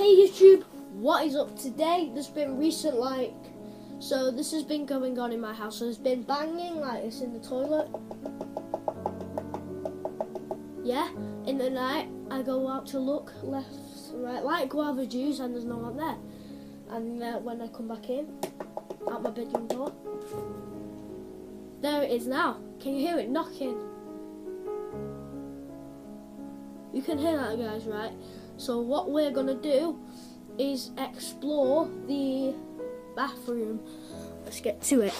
Hey YouTube, what is up today? There's been recent so this has been going on in my house. So there's been banging like this in the toilet. Yeah, in the night I go out to look left, right, like guava juice, and there's no one there. And when I come back in, at my bedroom door, there it is now. Can you hear it knocking? You can hear that, guys, right? So what we're gonna do is explore the bathroom. Let's get to it.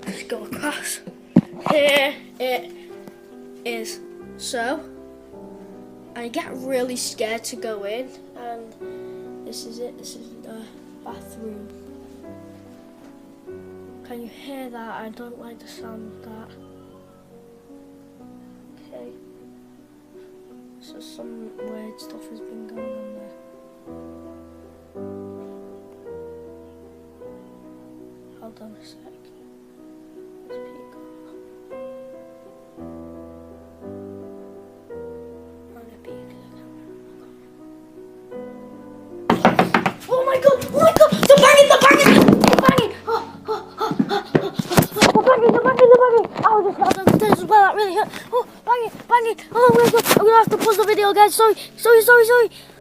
Let's go across. Here it is. So I get really scared to go in, and this is it. This is the bathroom. Can you hear that? I don't like the sound of that. Okay. So some weird stuff has been going on there. Hold on a sec. Let's peek on. I'm gonna peek at the camera. Oh my god! Oh my god! The banging! The banging! The banging! The banging! Oh, just fell downstairs as well. That really hurt. Oh, banging! Banging! Oh my god! I'm gonna have to pause the video, guys. Sorry.